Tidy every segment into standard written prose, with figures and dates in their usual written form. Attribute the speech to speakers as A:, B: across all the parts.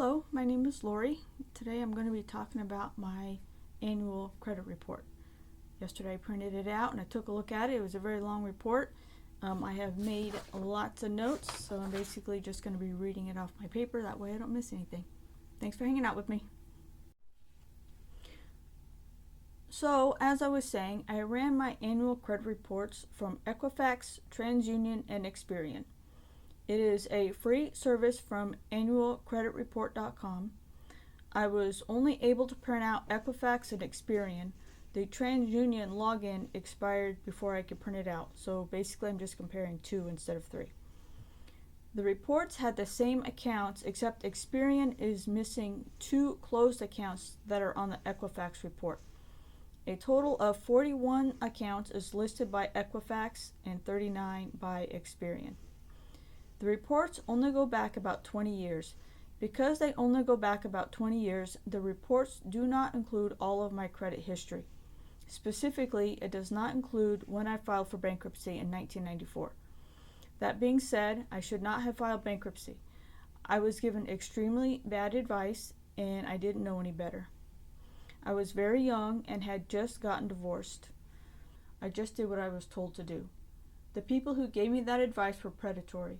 A: Hello, my name is Lori. Today I'm going to be talking about my annual credit report. Yesterday I printed it out and I took a look at it. It was a very long report. I have made lots of notes, so I'm basically just going to be reading it off my paper. That way I don't miss anything. Thanks for hanging out with me. So, as I was saying, I ran my annual credit reports from Equifax, TransUnion, and Experian. It is a free service from annualcreditreport.com. I was only able to print out Equifax and Experian. The TransUnion login expired before I could print it out, so basically I'm just comparing two instead of three. The reports had the same accounts, except Experian is missing two closed accounts that are on the Equifax report. A total of 41 accounts is listed by Equifax and 39 by Experian. The reports only go back about 20 years. Because they only go back about 20 years, the reports do not include all of my credit history. Specifically, it does not include when I filed for bankruptcy in 1994. That being said, I should not have filed bankruptcy. I was given extremely bad advice and I didn't know any better. I was very young and had just gotten divorced. I just did what I was told to do. The people who gave me that advice were predatory.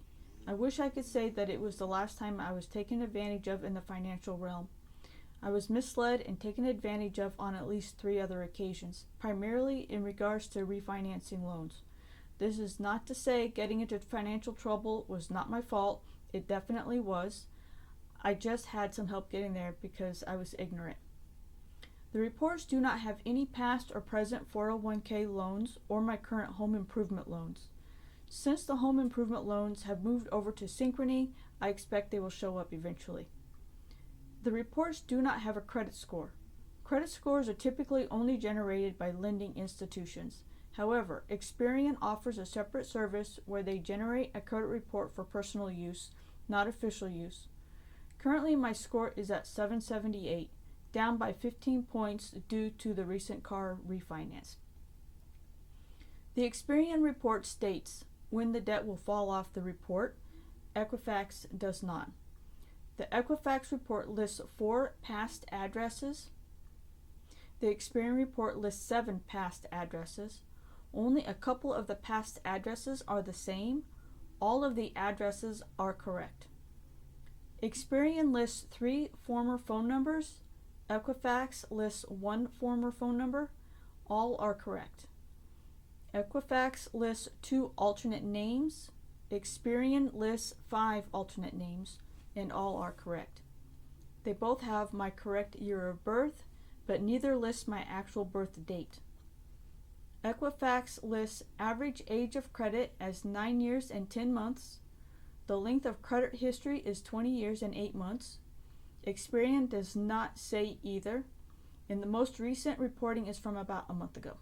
A: I wish I could say that it was the last time I was taken advantage of in the financial realm. I was misled and taken advantage of on at least 3 other occasions, primarily in regards to refinancing loans. This is not to say getting into financial trouble was not my fault. It definitely was. I just had some help getting there because I was ignorant. The reports do not have any past or present 401k loans or my current home improvement loans. Since the home improvement loans have moved over to Synchrony, I expect they will show up eventually. The reports do not have a credit score. Credit scores are typically only generated by lending institutions. However, Experian offers a separate service where they generate a credit report for personal use, not official use. Currently, my score is at 778. Down by 15 points due to the recent car refinance. The Experian report states when the debt will fall off the report. Equifax does not. The Equifax report lists 4 past addresses. The Experian report lists 7 past addresses. Only a couple of the past addresses are the same. All of the addresses are correct. Experian lists 3 former phone numbers. Equifax lists 1 former phone number. All are correct. Equifax lists 2 alternate names. Experian lists 5 alternate names, and all are correct. They both have my correct year of birth, but neither lists my actual birth date. Equifax lists average age of credit as 9 years and 10 months. The length of credit history is 20 years and 8 months. Experian does not say either, and the most recent reporting is from about a month ago.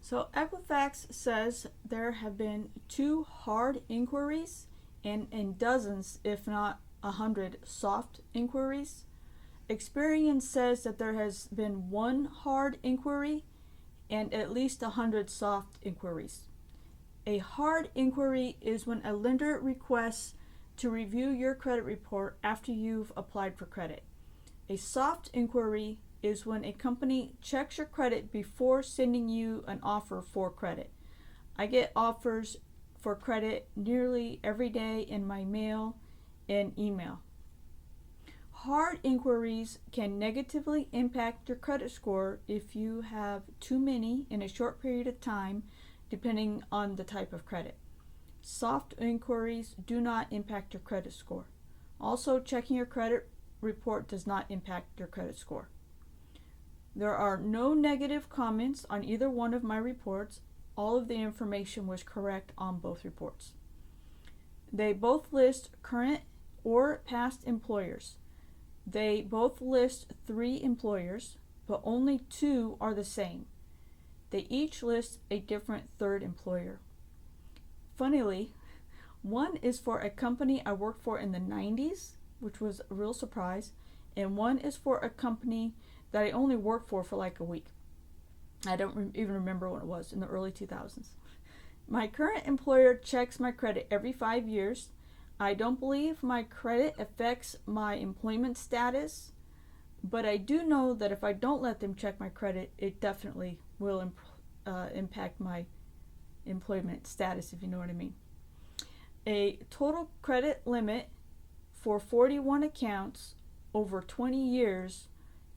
A: So Equifax says there have been 2 hard inquiries and dozens, if not 100, soft inquiries. Experian says that there has been 1 hard inquiry and at least 100 soft inquiries. A hard inquiry is when a lender requests to review your credit report after you've applied for credit. A soft inquiry is when a company checks your credit before sending you an offer for credit. I get offers for credit nearly every day in my mail and email. Hard inquiries can negatively impact your credit score if you have too many in a short period of time, depending on the type of credit. Soft inquiries do not impact your credit score. Also, checking your credit report does not impact your credit score. There are no negative comments on either one of my reports. All of the information was correct on both reports. They both list current or past employers. They both list 3 employers, but only 2 are the same. They each list a different 3rd employer. Funnily, one is for a company I worked for in the 90s, which was a real surprise, and one is for a company that I only worked for like a week. I don't even remember when it was, in the early 2000s. My current employer checks my credit every 5 years. I don't believe my credit affects my employment status, but I do know that if I don't let them check my credit, it definitely will impact my employment status, if you know what I mean. A total credit limit for 41 accounts over 20 years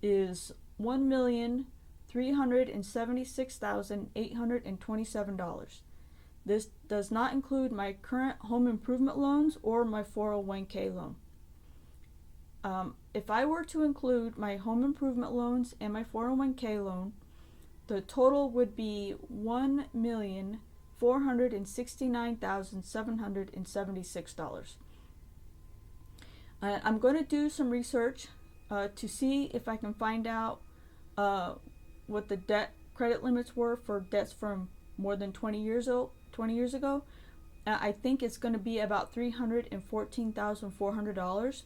A: is $1,376,827. This does not include my current home improvement loans or my 401k loan. If I were to include my home improvement loans and my 401k loan, the total would be $1,469,776. I'm going to do some research to see if I can find out what the debt credit limits were for debts from more than 20 years ago. I think it's going to be about $314,400.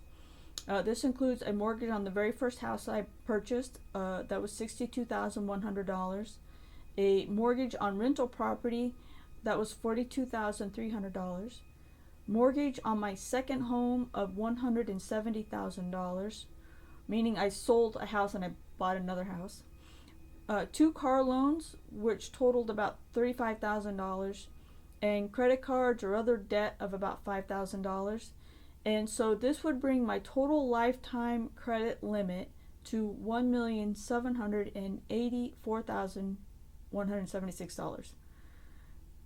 A: This includes a mortgage on the very first house I purchased that was $62,100, a mortgage on rental property that was $42,300, mortgage on my second home of $170,000, meaning I sold a house and I bought another house, 2 car loans which totaled about $35,000, and credit cards or other debt of about $5,000. And so this would bring my total lifetime credit limit to $1,784,176.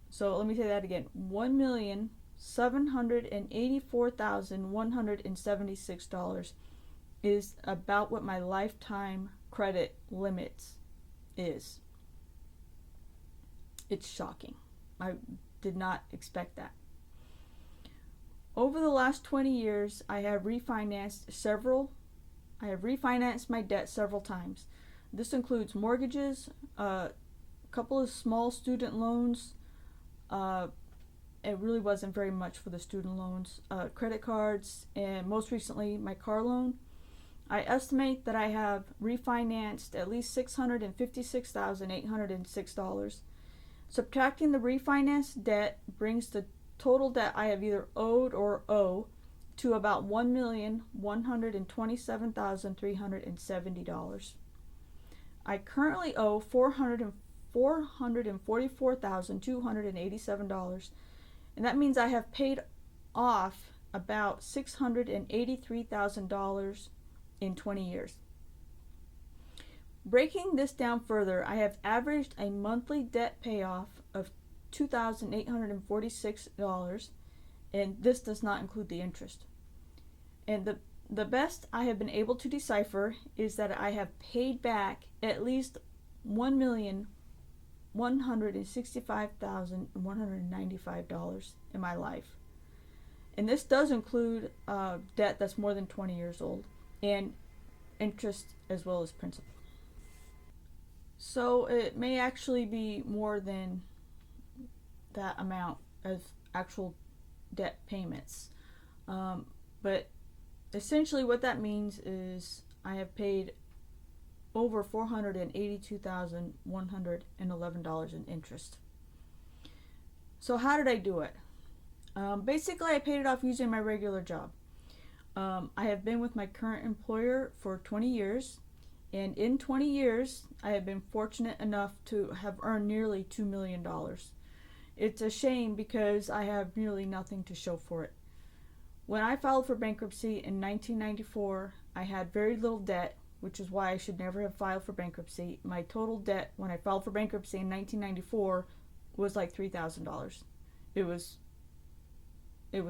A: So let me say that again. $1,784,176 is about what my lifetime credit limits is. It's shocking. I did not expect that. Over the last 20 years, I have refinanced my debt several times. This includes mortgages, a couple of small student loans. It really wasn't very much for the student loans, credit cards, and most recently my car loan. I estimate that I have refinanced at least $656,806. Subtracting the refinanced debt brings the total debt I have either owed or owe to about $1,127,370. I currently owe $444,287, and that means I have paid off about $683,000 in 20 years. Breaking this down further, I have averaged a monthly debt payoff of $2,846, and this does not include the interest. And the best I have been able to decipher is that I have paid back at least $1,165,195 in my life. And this does include debt that's more than 20 years old, and interest as well as principal. So it may actually be more than that amount of actual debt payments. But essentially what that means is I have paid over $482,111 in interest. So how did I do it? Basically I paid it off using my regular job. I have been with my current employer for 20 years, and in 20 years I have been fortunate enough to have earned nearly $2 million. It's a shame because I have nearly nothing to show for it. When I filed for bankruptcy in 1994, I had very little debt, which is why I should never have filed for bankruptcy. My total debt when I filed for bankruptcy in 1994 was like $3,000. It was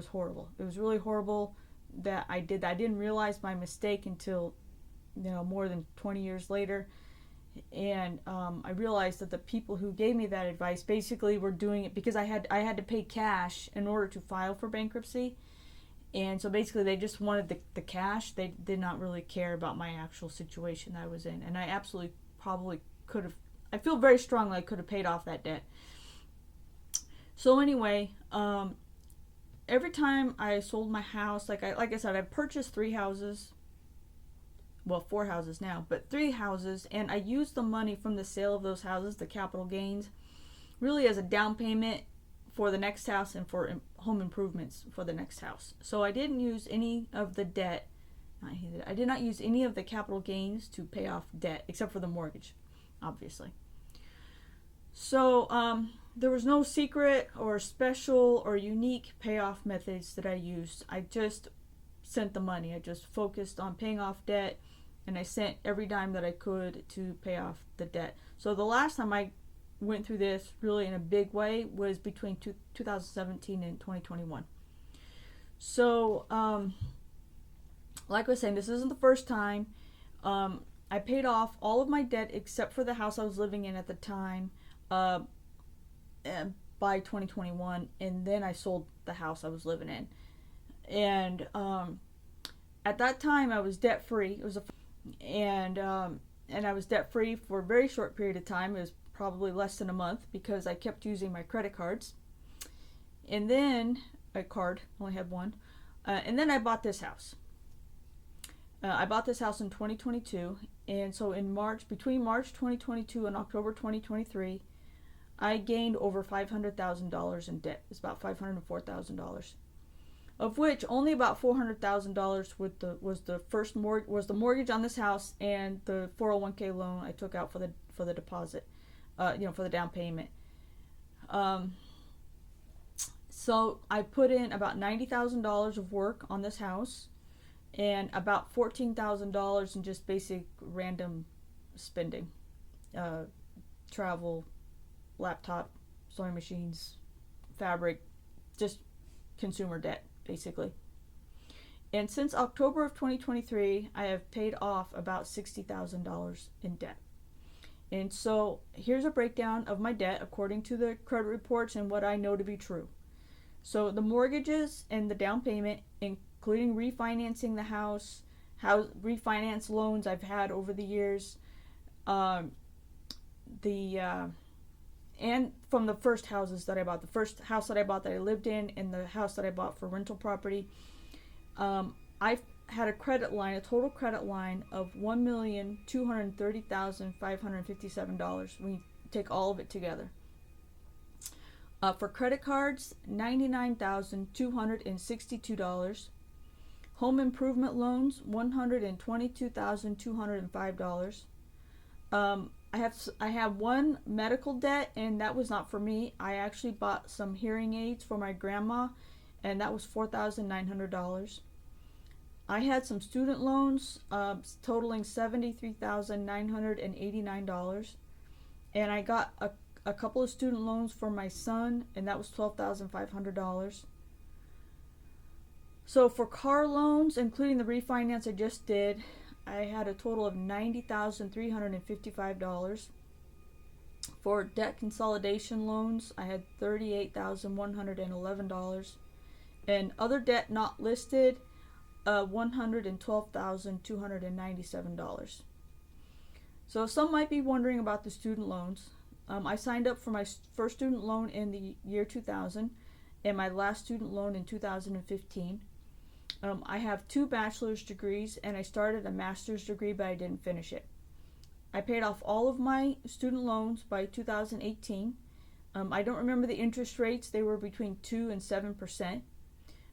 A: horrible. It was really horrible that I did that. I didn't realize my mistake until more than 20 years later, and I realized that the people who gave me that advice basically were doing it because I had to pay cash in order to file for bankruptcy, and so basically they just wanted the cash. They did not really care about my actual situation I was in, and I absolutely probably could have. I feel very strongly I could have paid off that debt. So anyway, every time I sold my house, like I said, I purchased 3 houses. Well, 4 houses now, but 3 houses, and I used the money from the sale of those houses, the capital gains, really as a down payment for the next house and for home improvements for the next house. So I didn't use any of the debt. I did not use any of the capital gains to pay off debt except for the mortgage, obviously. So there was no secret or special or unique payoff methods that I used. I just sent the money. I just focused on paying off debt, and I sent every dime that I could to pay off the debt. So the last time I went through this really in a big way was between 2017 and 2021. So like I was saying, this isn't the first time. I paid off all of my debt except for the house I was living in at the time by 2021, and then I sold the house I was living in. And at that time I was debt free. And I was debt free for a very short period of time. It was probably less than a month because I kept using my credit cards. And then only had one. And then I bought this house. I bought this house in 2022, and so between March 2022 and October 2023, I gained over $500,000 in debt. It's about $504,000, of which only about $400,000 was the mortgage on this house and the 401k loan I took out for the deposit, for the down payment. So I put in about $90,000 of work on this house, and about $14,000 in just basic random spending, travel, laptop, sewing machines, fabric, just consumer debt basically. And since October of 2023, I have paid off about $60,000 in debt. And so here's a breakdown of my debt according to the credit reports and what I know to be true. So the mortgages and the down payment, including refinancing the house refinance loans I've had over the years, and from the first houses that I bought, the first house that I bought that I lived in, and the house that I bought for rental property, I had a total credit line of $1,230,557 when you take all of it together. For credit cards, $99,262. Home improvement loans, $122,205. I have one medical debt, and that was not for me. I actually bought some hearing aids for my grandma, and that was $4,900. I had some student loans totaling $73,989, and I got a couple of student loans for my son, and that was $12,500. So for car loans, including the refinance I just did, I had a total of $90,355. For debt consolidation loans, I had $38,111. And other debt not listed, $112,297. So some might be wondering about the student loans. I signed up for my first student loan in the year 2000 and my last student loan in 2015. I have 2 bachelor's degrees, and I started a master's degree, but I didn't finish it. I paid off all of my student loans by 2018. I don't remember the interest rates. They were between 2 and 7%.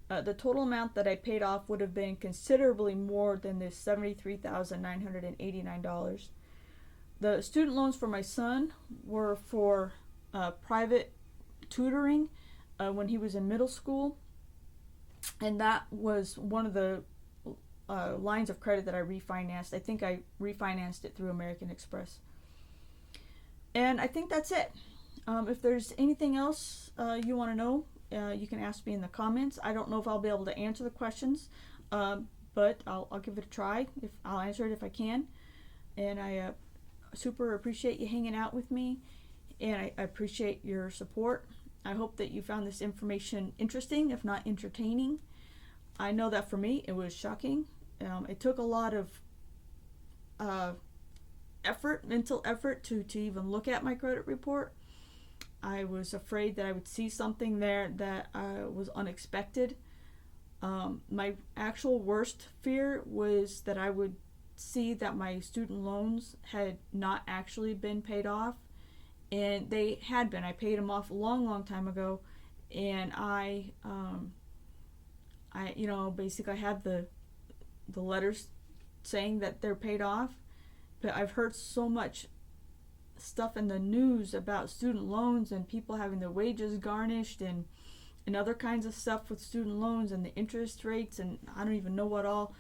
A: The total amount that I paid off would have been considerably more than this $73,989. The student loans for my son were for private tutoring when he was in middle school, and that was one of the lines of credit that I refinanced. I think I refinanced it through American Express. And I think that's it. If there's anything else you want to know, you can ask me in the comments. I don't know if I'll be able to answer the questions, but I'll give it a try. I'll answer it if I can. And I super appreciate you hanging out with me, and I appreciate your support. I hope that you found this information interesting, if not entertaining. I know that for me, it was shocking. It took a lot of mental effort to even look at my credit report. I was afraid that I would see something there that was unexpected. My actual worst fear was that I would see that my student loans had not actually been paid off, and they had been. I paid them off a long time ago, and basically I have the letters saying that they're paid off, but I've heard so much stuff in the news about student loans and people having their wages garnished and other kinds of stuff with student loans and the interest rates, and I don't even know what all.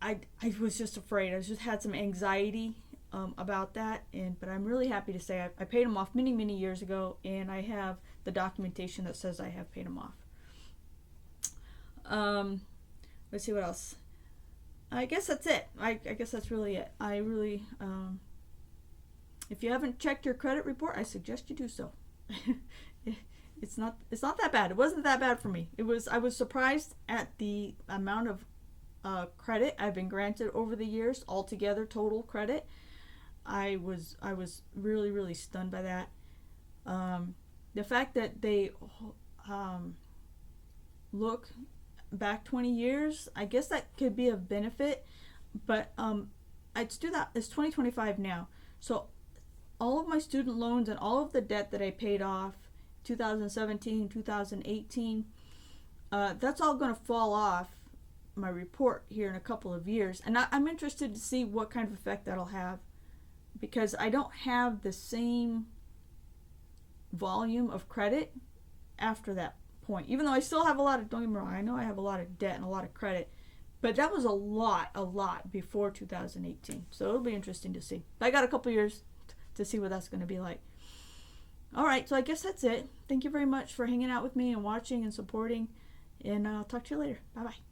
A: I was just afraid. I just had some anxiety about that, but I'm really happy to say I paid them off many years ago, and I have the documentation that says I have paid them off. Let's see what else. I guess that's it. I guess that's really it. I really, if you haven't checked your credit report, I suggest you do so. It's not that bad. It wasn't that bad for me. I was surprised at the amount of credit I've been granted over the years, altogether total credit. I was really stunned by that. The fact that they look back 20 years, I guess that could be of benefit, but it's 2025 now, so all of my student loans and all of the debt that I paid off 2017, 2018, that's all going to fall off my report here in a couple of years, and I'm interested to see what kind of effect that'll have, because I don't have the same volume of credit after that point, even though I still have a lot of, don't get me wrong, I know I have a lot of debt and a lot of credit, but that was a lot before 2018, so it'll be interesting to see. I got a couple years to see what that's going to be like. Alright, so I guess that's it. Thank you very much for hanging out with me and watching and supporting, and I'll talk to you later. Bye bye.